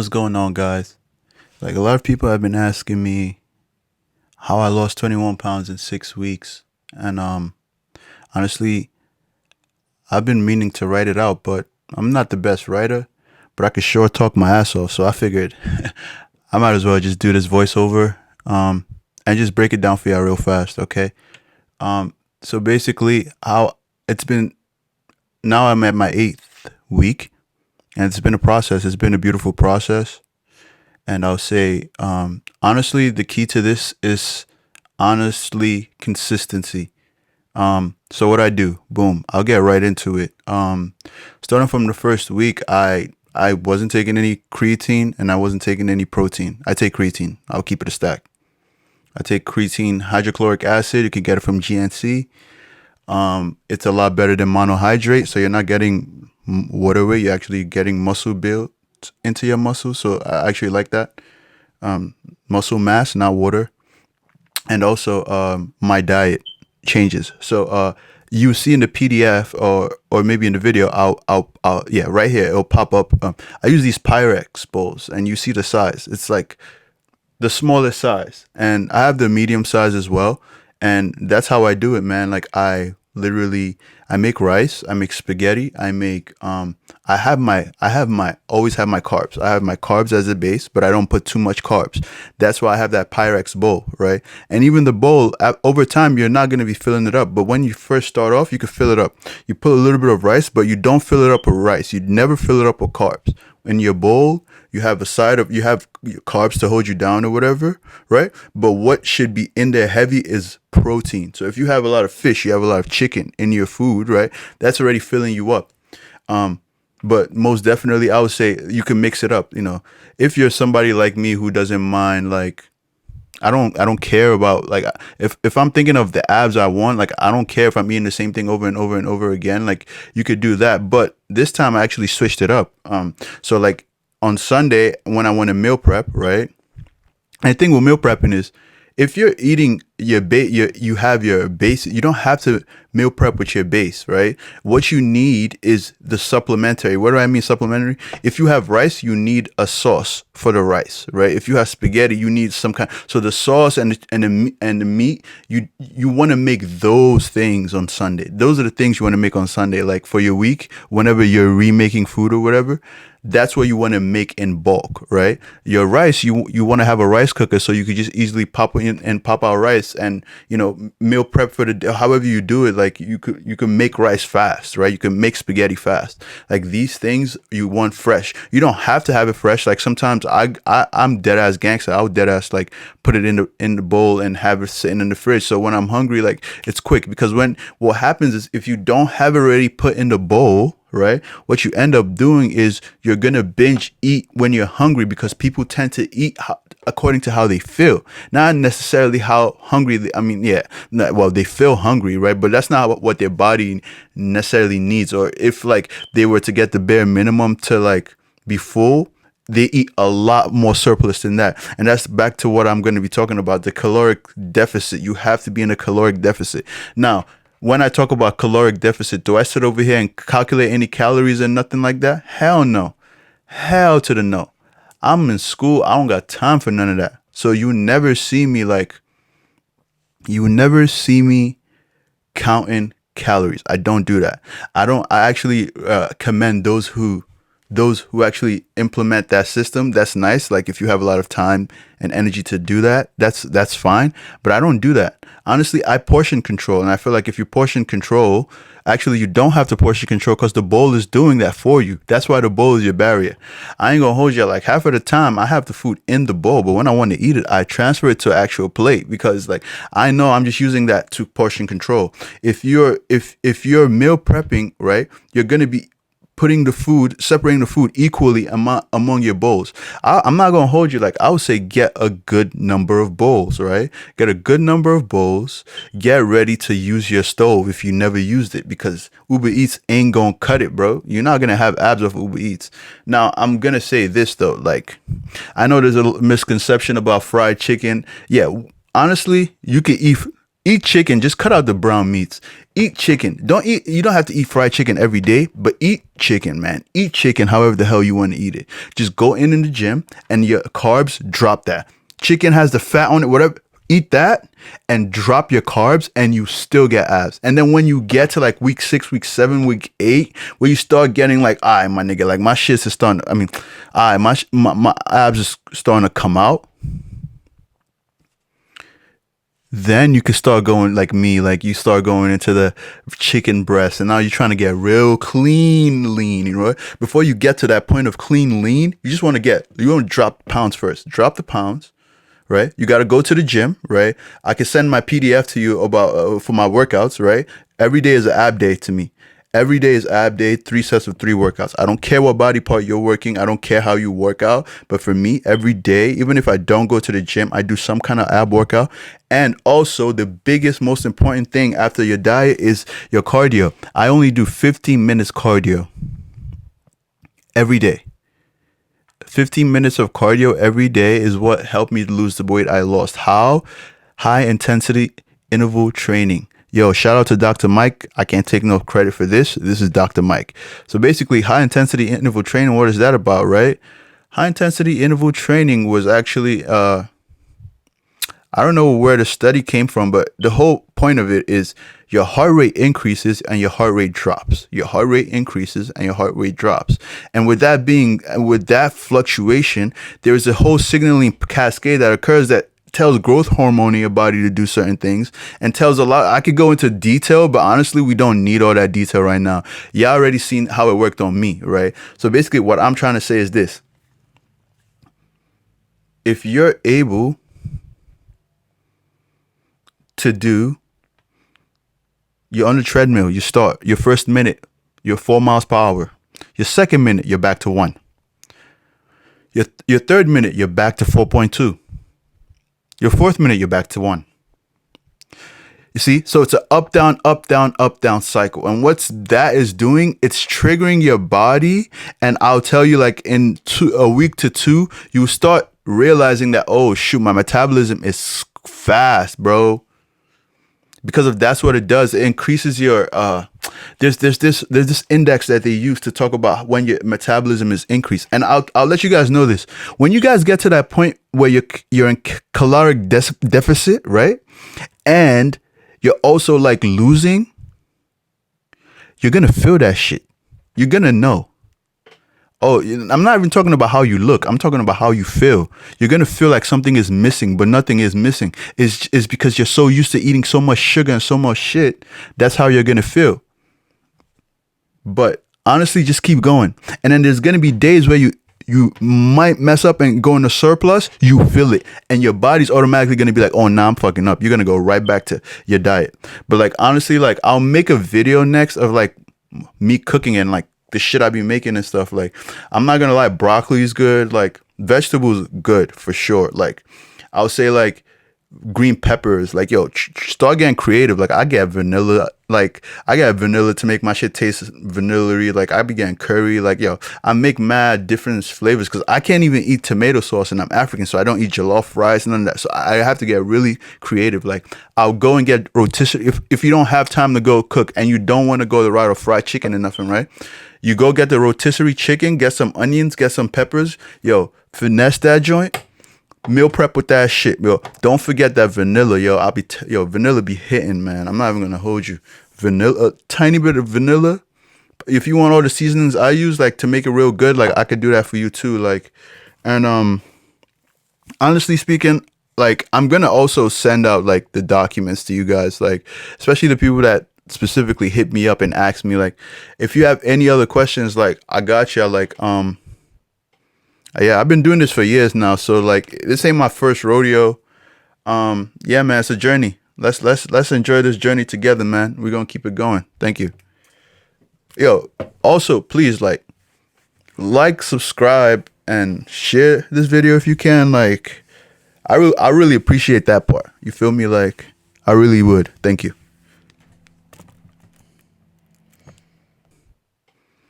What's going on, guys? Like, a lot of people have been asking me how I lost 21 pounds in 6 weeks. And honestly, I've been meaning to write it out, but I'm not the best writer, but I could sure talk my ass off. So I figured I might as well just do this voiceover and just break it down for y'all real fast, okay? So basically, how it's been now, I'm at my 8th week, and it's been a process. It's been a beautiful process. And I'll say, honestly, the key to this is honestly consistency. So what I do, boom, I'll get right into it. Starting from the first week, I wasn't taking any creatine and I wasn't taking any protein. I take creatine. I'll keep it a stack. I take creatine hydrochloric acid. You can get it from GNC. It's a lot better than monohydrate, so you're not getting water weight. You're actually getting muscle build into your muscles. So I actually like that. Muscle mass, not water. And also, my diet changes. So you see in the PDF or maybe in the video, yeah, right here it'll pop up. I use these Pyrex bowls, and you see the size. It's like the smallest size, and I have the medium size as well. And that's how I do it, man. Like, I make rice, I make spaghetti, I have my always have my carbs. I have my carbs as a base, but I don't put too much carbs. That's why I have that Pyrex bowl, right? And even the bowl, over time, you're not going to be filling it up, but when you first start off, you can fill it up. You put a little bit of rice, but you don't fill it up with rice. You never fill it up with carbs. In your bowl, you have your carbs to hold you down or whatever, right? But what should be in there heavy is protein. So if you have a lot of fish, you have a lot of chicken in your food, right? That's already filling you up. But most definitely, I would say you can mix it up. If you're somebody like me who doesn't mind, like, I don't care about, like, if I'm thinking of the abs I want, like, I don't care if I'm eating the same thing over and over and over again. Like, you could do that, but this time I actually switched it up. So like on Sunday when I went to meal prep, right? And the thing with meal prepping is, if you're eating your base, you have your base. You don't have to meal prep with your base, right? What you need is the supplementary. What do I mean supplementary? If you have rice, you need a sauce for the rice, right? If you have spaghetti, you need some kind. So the sauce and the meat, you want to make those things on Sunday. Those are the things you want to make on Sunday, like for your week, whenever you're remaking food or whatever. That's what you want to make in bulk, right? Your rice, you want to have a rice cooker so you could just easily pop in and pop out rice, and meal prep for the day. However you do it, like, you can make rice fast, right? You can make spaghetti fast. Like, these things you want fresh. You don't have to have it fresh. Like, sometimes I'm dead ass gangster. I'll dead ass, like, put it in the bowl and have it sitting in the fridge. So when I'm hungry, like, it's quick, because what happens is, if you don't have it already put in the bowl, right, what you end up doing is you're gonna binge eat when you're hungry, because people tend to eat according to how they feel, not necessarily how hungry I mean, yeah, well, they feel hungry, right? But that's not what their body necessarily needs. Or if, like, they were to get the bare minimum to, like, be full, they eat a lot more surplus than that. And that's back to what I'm going to be talking about, the caloric deficit. You have to be in a caloric deficit. Now, when I talk about caloric deficit, do I sit over here and calculate any calories and nothing like that? Hell no. Hell to the no. I'm in school. I don't got time for none of that. So you never see me counting calories. I don't do that. I actually commend those who actually implement that system. That's nice. Like, if you have a lot of time and energy to do that, that's fine. But I don't do that. Honestly, I portion control, and I feel like if you portion control, actually you don't have to portion control, because the bowl is doing that for you. That's why the bowl is your barrier. I ain't gonna hold you. Like, half of the time I have the food in the bowl, but when I want to eat it, I transfer it to an actual plate, because, like, I know I'm just using that to portion control. If you're meal prepping, right, you're gonna be separating the food equally among your bowls. I'm not gonna hold you. Like, I would say, get a good number of bowls, right? Get a good number of bowls. Get ready to use your stove if you never used it, because Uber Eats ain't gonna cut it, bro. You're not gonna have abs off Uber Eats. Now, I'm gonna say this though. Like, I know there's a misconception about fried chicken. Yeah, honestly, you can eat Eat chicken. Just cut out the brown meats. Eat chicken. Don't eat. You don't have to eat fried chicken every day, but eat chicken, man. Eat chicken however the hell you want to eat it. Just go in the gym and your carbs, drop that. Chicken has the fat on it, whatever. Eat that and drop your carbs and you still get abs. And then when you get to like week 6, week 7, week 8, where you start getting like, all right, my nigga, like my shit's is starting, I mean, all right, my abs is starting to come out. Then you can start going like me, like you start going into the chicken breast, and now you're trying to get real clean lean, you know. Before you get to that point of clean lean, you want to drop pounds first. Drop the pounds, right? You got to go to the gym, right? I can send my PDF to you about for my workouts, right? Every day is an ab day to me. Every day is ab day, 3 sets of 3 workouts. I don't care what body part you're working. I don't care how you work out. But for me, every day, even if I don't go to the gym, I do some kind of ab workout. And also the biggest, most important thing after your diet is your cardio. I only do 15 minutes cardio every day. 15 minutes of cardio every day is what helped me lose the weight I lost. How? High intensity interval training. Yo, shout out to Dr. Mike. I can't take no credit for this. This is Dr. Mike. So basically, high intensity interval training, what is that about, right? High intensity interval training was actually, I don't know where the study came from, but the whole point of it is your heart rate increases and your heart rate drops. Your heart rate increases and your heart rate drops. And with that fluctuation, there is a whole signaling cascade that occurs that tells growth hormone in your body to do certain things and tells a lot. I could go into detail, but honestly, we don't need all that detail right now. Y'all already seen how it worked on me, right? So basically what I'm trying to say is this. If you're able to do, you're on the treadmill, you start your first minute, you're 4 miles per hour. Your second minute, you're back to 1. Your third minute, you're back to 4.2. Your fourth minute, you're back to 1. You see? So it's an up, down, up, down, up, down cycle. And what's that is doing, it's triggering your body. And I'll tell you, like in a week to 2, you start realizing that, oh, shoot, my metabolism is fast, bro. Because of that's what it does. It increases your there's this index that they use to talk about when your metabolism is increased. And I'll let you guys know this. When you guys get to that point where you're in caloric deficit, right? And you're also like losing, you're gonna feel that shit. You're gonna know. Oh, I'm not even talking about how you look. I'm talking about how you feel. You're going to feel like something is missing, but nothing is missing. It's because you're so used to eating so much sugar and so much shit. That's how you're going to feel. But honestly, just keep going. And then there's going to be days where you might mess up and go into surplus. You feel it. And your body's automatically going to be like, oh, nah, I'm fucking up. You're going to go right back to your diet. But like, honestly, like I'll make a video next of like me cooking and like the shit I be making and stuff. Like, I'm not gonna lie, broccoli is good. Like, vegetables good for sure. Like, I'll say like green peppers. Like, yo, start getting creative. Like, I get vanilla. Like, I got vanilla to make my shit taste vanilla-y. Like, I be getting curry. Like, yo, I make mad different flavors because I can't even eat tomato sauce and I'm African, so I don't eat jollof rice and none of that. So I have to get really creative. Like, I'll go and get rotisserie. If you don't have time to go cook and you don't want to go the route of fried chicken and nothing, right? You go get the rotisserie chicken, get some onions, get some peppers. Yo, finesse that joint. Meal prep with that shit, yo. Don't forget that vanilla, yo. Vanilla be hitting, man. I'm not even gonna hold you. Vanilla, a tiny bit of vanilla. If you want all the seasonings I use, like to make it real good, like I could do that for you too. Like, and honestly speaking, like I'm gonna also send out like the documents to you guys, like especially the people that specifically hit me up and ask me like if you have any other questions. Like I got you. Like yeah, I've been doing this for years now, so like this ain't my first rodeo. Yeah, man, it's a journey. Let's enjoy this journey together, man. We're gonna keep it going. Thank you. Yo, also please like, subscribe, and share this video if you can. Like I really appreciate that part. You feel me? Like I really would. Thank you.